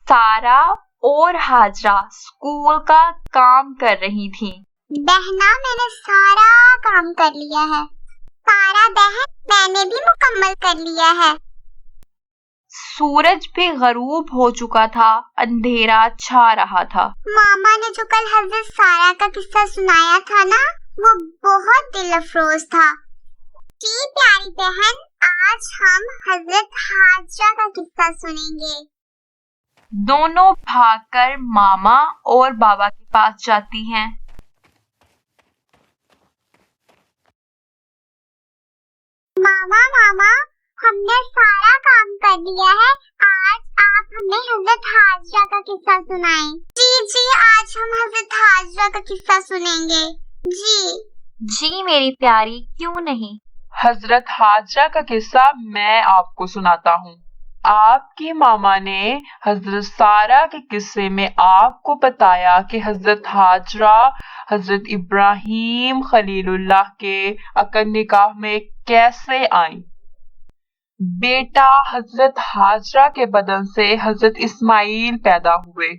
سارا اور حاجرہ اسکول کا کام کر رہی تھیں۔ بہنا میں نے سارا کام کر لیا ہے۔ سارا بہن میں نے بھی مکمل کر لیا ہے۔ سورج بھی غروب ہو چکا تھا، اندھیرا چھا رہا تھا۔ ماما نے جو کل حضرت سارا کا قصہ سنایا تھا نا، وہ بہت دل افروز تھا۔ جی پیاری بہن، آج ہم حضرت حاجرہ کا قصہ سنیں گے۔ دونوں بھاگ کر ماما اور بابا کے پاس جاتی ہیں۔ ماما ہم نے سارا کام کر لیا ہے، آج آپ ہمیں حضرت حاجرہ کا قصہ سنائیں۔ جی آج ہم حضرت حاجرہ کا قصہ سنیں گے۔ جی میری پیاری، کیوں نہیں۔ حضرت حاجرہ کا قصہ میں آپ کو سناتا ہوں۔ آپ کی ماما نے حضرت سارا کے قصے میں آپ کو بتایا کہ حضرت حاجرہ حضرت ابراہیم خلیل اللہ کے عقد نکاح میں کیسے آئیں۔ بیٹا حضرت حاجرہ کے بدن سے حضرت اسماعیل پیدا ہوئے۔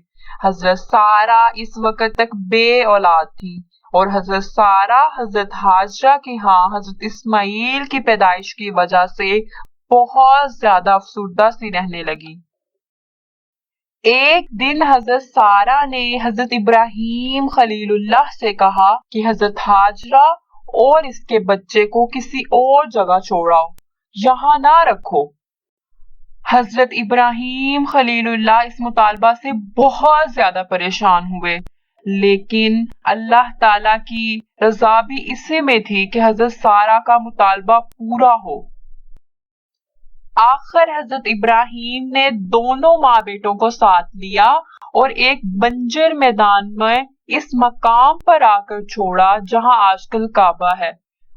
حضرت سارا اس وقت تک بے اولاد تھی اور حضرت سارا حضرت حاجرہ کے ہاں حضرت اسماعیل کی پیدائش کی وجہ سے بہت زیادہ افسردہ سی رہنے لگی۔ ایک دن حضرت سارا نے حضرت ابراہیم خلیل اللہ سے کہا کہ حضرت حاجرہ اور اس کے بچے کو کسی اور جگہ چھوڑاؤ، یہاں نہ رکھو۔ حضرت ابراہیم خلیل اللہ اس مطالبہ سے بہت زیادہ پریشان ہوئے، لیکن اللہ تعالیٰ کی رضا بھی اسی میں تھی کہ حضرت سارا کا مطالبہ پورا ہو۔ آخر حضرت ابراہیم نے دونوں ماں بیٹوں کو ساتھ لیا اور ایک بنجر میدان میں اس مقام پر آ کر چھوڑا جہاں آج کل کعبہ ہے۔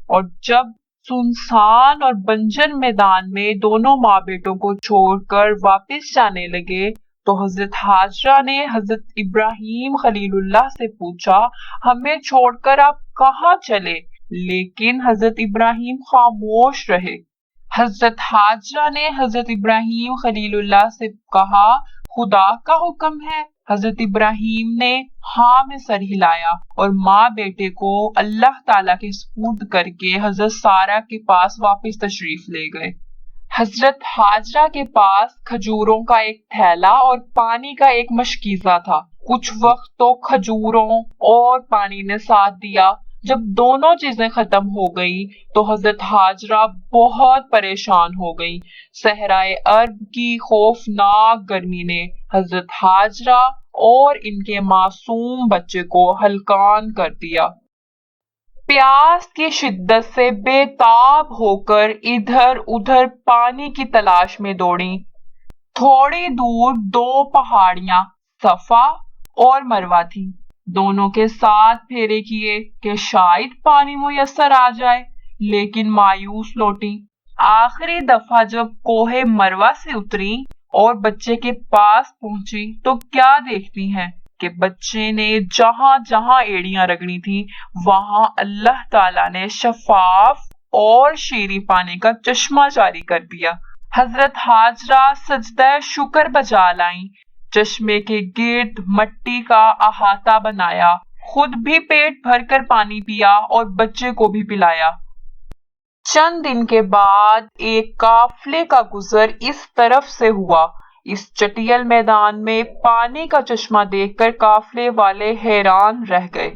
اور جب سنسان اور بنجر میدان میں دونوں ماں بیٹوں کو چھوڑ کر واپس جانے لگے تو حضرت حاجرہ نے حضرت ابراہیم خلیل اللہ سے پوچھا، ہمیں چھوڑ کر آپ کہاں چلے؟ لیکن حضرت ابراہیم خاموش رہے۔ حضرت حاجرہ نے حضرت ابراہیم خلیل اللہ سے کہا، خدا کا حکم ہے؟ حضرت ابراہیم نے ہاں میں سر ہلایا اور ماں بیٹے کو اللہ تعالیٰ کے سپرد کر کے حضرت سارا کے پاس واپس تشریف لے گئے۔ حضرت حاجرہ کے پاس کھجوروں کا ایک تھیلا اور پانی کا ایک مشکیزہ تھا۔ کچھ وقت تو کھجوروں اور پانی نے ساتھ دیا۔ جب دونوں چیزیں ختم ہو گئی تو حضرت حاجرہ بہت پریشان ہو گئی۔ صحرائے عرب کی خوفناک گرمی نے حضرت حاجرہ اور ان کے معصوم بچے کو ہلکان کر دیا۔ پیاس کی شدت سے بے تاب ہو کر ادھر ادھر پانی کی تلاش میں دوڑی۔ تھوڑی دور دو پہاڑیاں صفا اور مروہ تھیں۔ دونوں کے ساتھ پھیرے کیے کہ شاید پانی میسر آ جائے، لیکن مایوس لوٹی۔ آخری دفعہ جب کوہ مروہ سے اتری اور بچے کے پاس پہنچی تو کیا دیکھتی ہیں کہ بچے نے جہاں جہاں ایڑیاں رگڑی تھی وہاں اللہ تعالیٰ نے شفاف اور شیریں پانی کا چشمہ جاری کر دیا۔ حضرت حاجرہ سجدہ شکر بجا لائیں، چشمے کے گرد مٹی کا احاطہ بنایا، خود بھی پیٹ بھر کر پانی پیا اور بچے کو بھی پلایا۔ چند دن کے بعد ایک قافلے کا گزر اس طرف سے ہوا۔ اس چٹیل میدان میں پانی کا چشمہ دیکھ کر قافلے والے حیران رہ گئے۔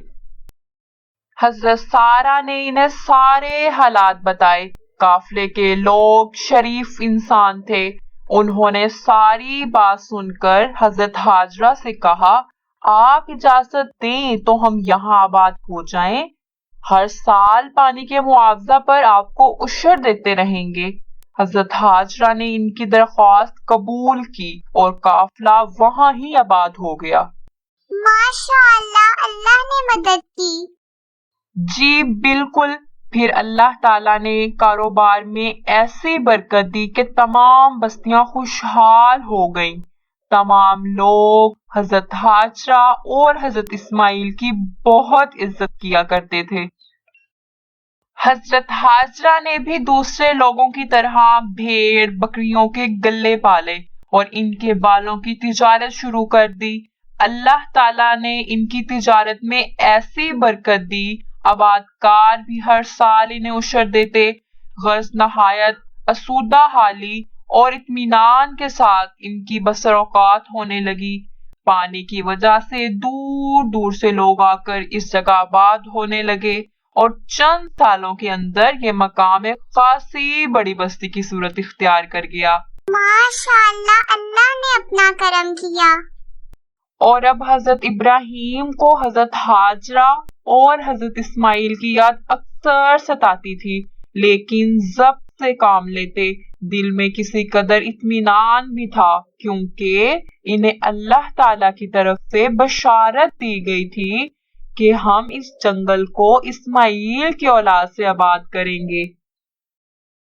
حضرت سارا نے انہیں سارے حالات بتائے۔ قافلے کے لوگ شریف انسان تھے۔ انہوں نے ساری بات سن کر حضرت حاجرہ سے کہا، آپ اجازت دیں تو ہم یہاں آباد ہو جائیں، ہر سال پانی کے معاوضہ پر آپ کو عشر دیتے رہیں گے۔ حضرت حاجرہ نے ان کی درخواست قبول کی اور قافلہ وہاں ہی آباد ہو گیا۔ ماشاءاللہ، اللہ نے مدد کی۔ جی بالکل۔ پھر اللہ تعالیٰ نے کاروبار میں ایسی برکت دی کہ تمام بستیاں خوشحال ہو گئیں۔ تمام لوگ حضرت حاجرہ اور حضرت اسماعیل کی بہت عزت کیا کرتے تھے۔ حضرت حاجرہ نے بھی دوسرے لوگوں کی طرح بھیڑ بکریوں کے گلے پالے اور ان کے بالوں کی تجارت شروع کر دی۔ اللہ تعالیٰ نے ان کی تجارت میں ایسی برکت دی، آبادکار بھی ہر سال انہیں عشر دیتے۔ غرض نہایت آسودہ حالی اور اطمینان کے ساتھ ان کی بسر اوقات ہونے لگی۔ پانی کی وجہ سے دور دور سے لوگ آ کر اس جگہ آباد ہونے لگے اور چند سالوں کے اندر یہ مقام ایک خاصی بڑی بستی کی صورت اختیار کر گیا۔ ماشاءاللہ، اللہ نے اپنا کرم کیا۔ اور اب حضرت ابراہیم کو حضرت ہاجرہ اور حضرت اسماعیل کی یاد اکثر ستاتی تھی، لیکن ضبط سے کام لیتے۔ دل میں کسی قدر اطمینان بھی تھا، کیونکہ انہیں اللہ تعالی کی طرف سے بشارت دی گئی تھی کہ ہم اس جنگل کو اسماعیل کی اولاد سے آباد کریں گے۔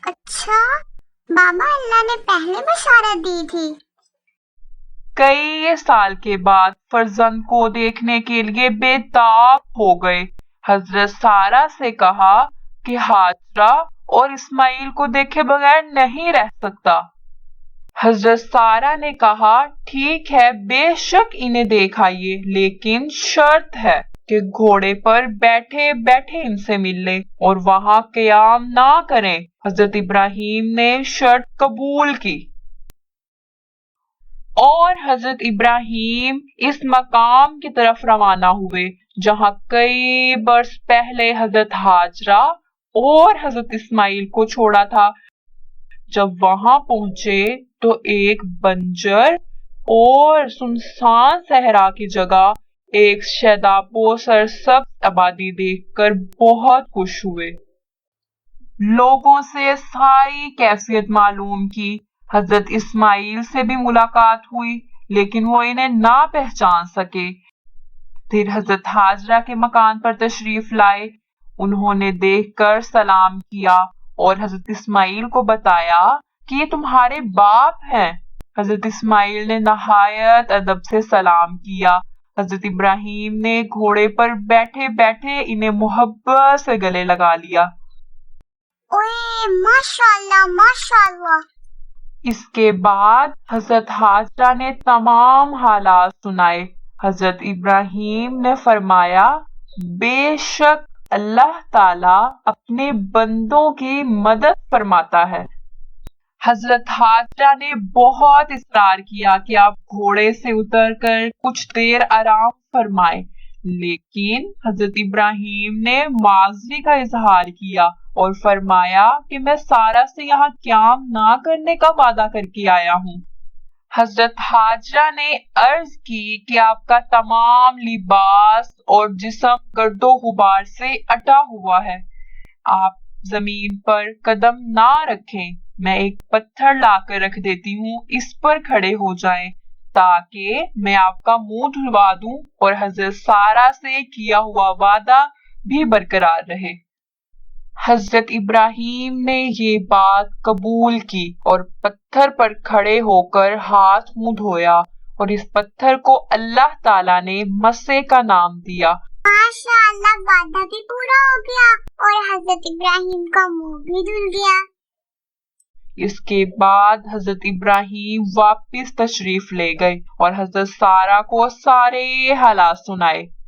اچھا بابا، اللہ نے پہلے بشارت دی تھی؟ کئی سال کے بعد فرزند کو دیکھنے کے لیے بے تاب ہو گئے۔ حضرت سارہ سے کہا کہ ہاجرہ اور اسماعیل کو دیکھے بغیر نہیں رہ سکتا۔ حضرت سارہ نے کہا ٹھیک ہے، بے شک انہیں دیکھ آئیے، لیکن شرط ہے کہ گھوڑے پر بیٹھے بیٹھے ان سے مل لیں اور وہاں قیام نہ کریں۔ حضرت ابراہیم نے شرط قبول کی اور حضرت ابراہیم اس مقام کی طرف روانہ ہوئے جہاں کئی برس پہلے حضرت ہاجرہ اور حضرت اسماعیل کو چھوڑا تھا۔ جب وہاں پہنچے تو ایک بنجر اور سنسان صحرا کی جگہ ایک شیداب و سرسبز آبادی دیکھ کر بہت خوش ہوئے۔ لوگوں سے ساری کیفیت معلوم کی۔ حضرت اسماعیل سے بھی ملاقات ہوئی، لیکن وہ انہیں نہ پہچان سکے۔ پھر حضرت ہاجرہ کے مکان پر تشریف لائے، انہوں نے دیکھ کر سلام کیا اور حضرت اسماعیل کو بتایا کہ یہ تمہارے باپ ہیں۔ حضرت اسماعیل نے نہایت ادب سے سلام کیا۔ حضرت ابراہیم نے گھوڑے پر بیٹھے بیٹھے انہیں محبت سے گلے لگا لیا۔ اوئے ماشاءاللہ ماشاءاللہ۔ اس کے بعد حضرت ہاجرہ نے تمام حالات سنائے۔ حضرت ابراہیم نے فرمایا بے شک اللہ تعالیٰ اپنے بندوں کی مدد فرماتا ہے۔ حضرت ہاجرہ نے بہت اصرار کیا کہ آپ گھوڑے سے اتر کر کچھ دیر آرام فرمائیں، لیکن حضرت ابراہیم نے معذری کا اظہار کیا اور فرمایا کہ میں سارہ سے یہاں قیام نہ کرنے کا وعدہ کر کے آیا ہوں۔ حضرت ہاجرہ نے عرض کی کہ آپ کا تمام لباس اور جسم گرد و غبار سے اٹا ہوا ہے، آپ زمین پر قدم نہ رکھیں، میں ایک پتھر لا کر رکھ دیتی ہوں، اس پر کھڑے ہو جائیں تاکہ میں آپ کا منہ دھلوا دوں اور حضرت سارہ سے کیا ہوا وعدہ بھی برقرار رہے۔ حضرت ابراہیم نے یہ بات قبول کی اور پتھر پر کھڑے ہو کر ہاتھ منہ دھویا اور اس پتھر کو اللہ تعالیٰ نے مسح کا نام دیا۔ ماشاءاللہ، وعدہ بھی پورا ہو گیا اور حضرت ابراہیم کا منہ بھی دھل گیا۔ اس کے بعد حضرت ابراہیم واپس تشریف لے گئے اور حضرت سارہ کو سارے حالات سنائے۔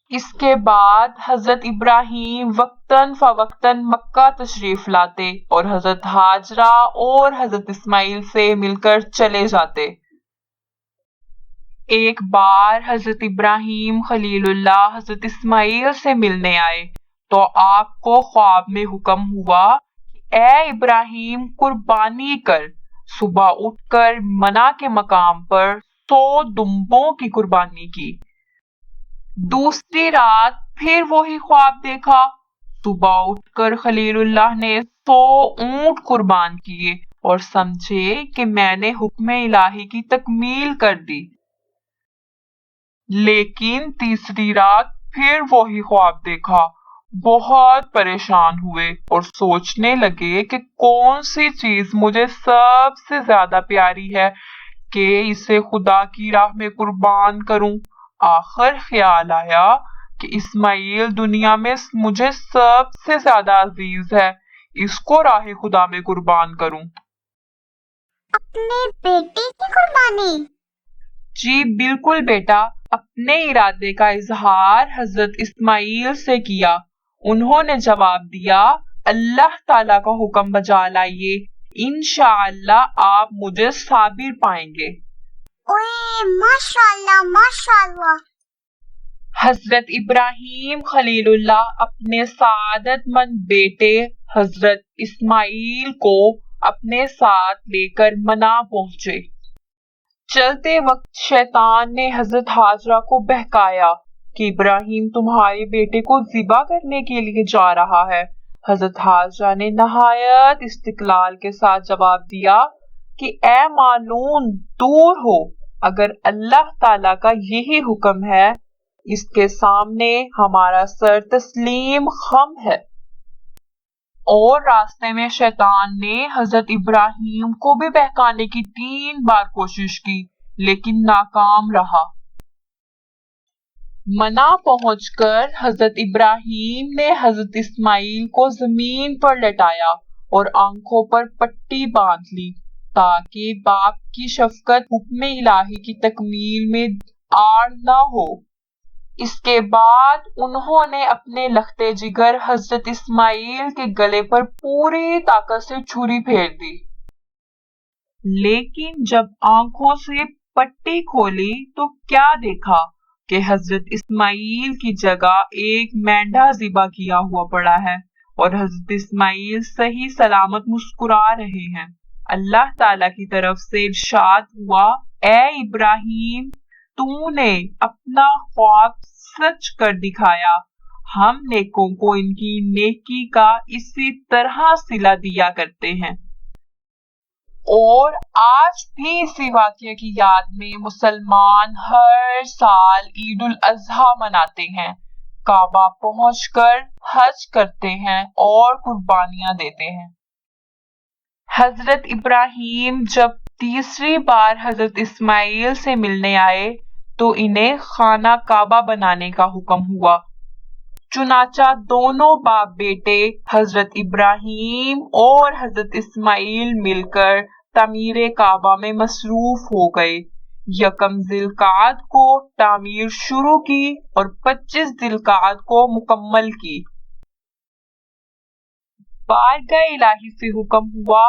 اس کے بعد حضرت ابراہیم وقتاً فوقتاً مکہ تشریف لاتے اور حضرت ہاجرہ اور حضرت اسماعیل سے مل کر چلے جاتے۔ ایک بار حضرت ابراہیم خلیل اللہ حضرت اسماعیل سے ملنے آئے تو آپ کو خواب میں حکم ہوا کہ اے ابراہیم قربانی کر۔ صبح اٹھ کر منع کے مقام پر 100 دمبوں کی قربانی کی۔ دوسری رات پھر وہی خواب دیکھا۔ صبح اٹھ کر خلیل اللہ نے 100 اونٹ قربان کیے اور سمجھے کہ میں نے حکم الہی کی تکمیل کر دی۔ لیکن تیسری رات پھر وہی خواب دیکھا۔ بہت پریشان ہوئے اور سوچنے لگے کہ کون سی چیز مجھے سب سے زیادہ پیاری ہے کہ اسے خدا کی راہ میں قربان کروں۔ آخر خیال آیا کہ اسماعیل دنیا میں مجھے سب سے زیادہ عزیز ہے، اس کو راہ خدا میں قربان کروں۔ اپنے بیٹے کی قربانی؟ جی بالکل بیٹا، اپنے ارادے کا اظہار حضرت اسماعیل سے کیا۔ انہوں نے جواب دیا، اللہ تعالیٰ کا حکم بجا لائیے، انشاءاللہ آپ مجھے صابر پائیں گے۔ اوئے ماشاءاللہ ماشاءاللہ۔ حضرت ابراہیم خلیل اللہ اپنے سعادت مند بیٹے حضرت اسماعیل کو اپنے ساتھ لے کر منا پہنچے۔ چلتے وقت شیطان نے حضرت حاجرہ کو بہکایا کہ ابراہیم تمہارے بیٹے کو ذبح کرنے کے لیے جا رہا ہے۔ حضرت حاجرہ نے نہایت استقلال کے ساتھ جواب دیا کہ اے معلوم دور ہو، اگر اللہ تعالیٰ کا یہی حکم ہے، اس کے سامنے ہمارا سر تسلیم خم ہے۔ اور راستے میں شیطان نے حضرت ابراہیم کو بھی بہکانے کی 3 بار کوشش کی، لیکن ناکام رہا۔ منا پہنچ کر حضرت ابراہیم نے حضرت اسماعیل کو زمین پر لٹایا اور آنکھوں پر پٹی باندھ لی تاکہ باپ کی شفقت حکم الہی کی تکمیل میں آڑ نہ ہو۔ اس کے بعد انہوں نے اپنے لختے جگر حضرت اسماعیل کے گلے پر پوری طاقت سے چھری پھیر دی، لیکن جب آنکھوں سے پٹی کھولی تو کیا دیکھا کہ حضرت اسماعیل کی جگہ ایک مینڈھا ذبح کیا ہوا پڑا ہے اور حضرت اسماعیل صحیح سلامت مسکرا رہے ہیں۔ اللہ تعالی کی طرف سے ارشاد ہوا، اے ابراہیم، تو نے اپنا خواب سچ کر دکھایا، ہم نیکوں کو ان کی نیکی کا اسی طرح صلہ دیا کرتے ہیں۔ اور آج بھی اسی واقعے کی یاد میں مسلمان ہر سال عید الاضحیٰ مناتے ہیں، کعبہ پہنچ کر حج کرتے ہیں اور قربانیاں دیتے ہیں۔ حضرت ابراہیم جب تیسری بار حضرت اسماعیل سے ملنے آئے تو انہیں خانہ کعبہ بنانے کا حکم ہوا۔ چنانچہ دونوں باپ بیٹے حضرت ابراہیم اور حضرت اسماعیل مل کر تعمیر کعبہ میں مصروف ہو گئے۔ 1 ذی القعدہ کو تعمیر شروع کی اور 25 ذی القعدہ کو مکمل کی۔ بارگاہ الہی سے حکم ہوا،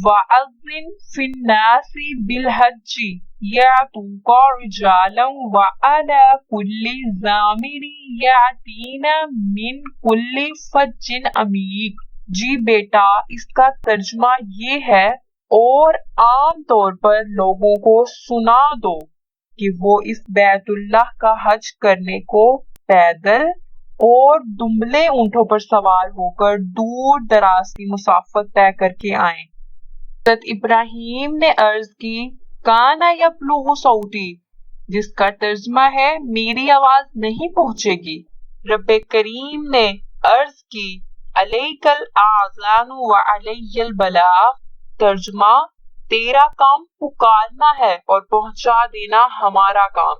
وَأَذِّن فِي النَّاسِ بِالْحَجِّ يَأْتُوكَ رِجَالًا وَعَلَى كُلِّ ضَامِرٍ يَأْتِينَ مِنْ كُلِّ فَجٍّ عَمِيقٍ۔ جی بیٹا، اس کا ترجمہ یہ ہے، اور عام طور پر لوگوں کو سنا دو کہ وہ اس بیت اللہ کا حج کرنے کو پیدل اور دمبلے اونٹوں پر سوار ہو کر دور دراز کی مسافت طے کر کے آئیں۔ حضرت ابراہیم نے عرض کی، کانا یبلغ صوتی، جس کا ترجمہ ہے میری آواز نہیں پہنچے گی۔ رب کریم نے عرض کی، علیک الاذان وعلی البلاغ، ترجمہ تیرا کام پکارنا ہے اور پہنچا دینا ہمارا کام۔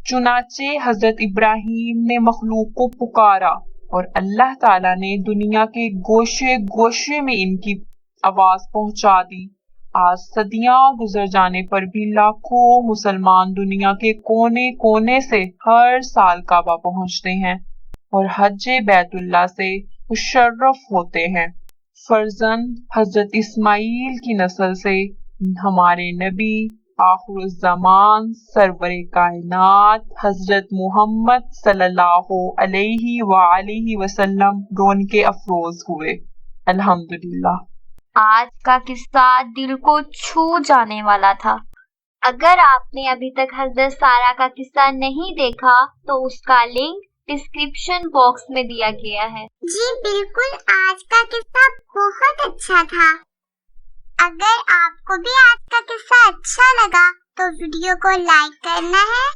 چنانچہ حضرت ابراہیم نے مخلوق کو پکارا اور اللہ تعالیٰ نے دنیا کے گوشے گوشے میں ان کی آواز پہنچا دی۔ آج صدیاں گزر جانے پر بھی لاکھوں مسلمان دنیا کے کونے کونے سے ہر سال کعبہ پہنچتے ہیں اور حج بیت اللہ سے مشرف ہوتے ہیں۔ فرزند حضرت اسماعیل کی نسل سے ہمارے نبی آخر الزمان سرور کائنات حضرت محمد صلی اللہ علیہ وآلہ وسلم رونق افروز ہوئے۔ الحمدللہ۔ آج کا قصہ دل کو چھو جانے والا تھا۔ اگر آپ نے ابھی تک حضرت سارہ کا قصہ نہیں دیکھا تو اس کا لنک ڈسکرپشن باکس میں دیا گیا ہے۔ جی بالکل، آج کا قصہ بہت اچھا تھا۔ اگر آپ کو بھی آج کا قصہ اچھا لگا تو ویڈیو کو لائک کرنا ہے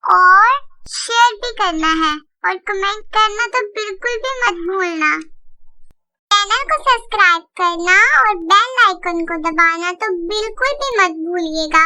اور شیئر بھی کرنا ہے اور کمنٹ کرنا تو بالکل بھی مت بھولنا۔ چینل کو سبسکرائب کرنا اور بیل آئیکن کو دبانا تو بالکل بھی مت بھولیے گا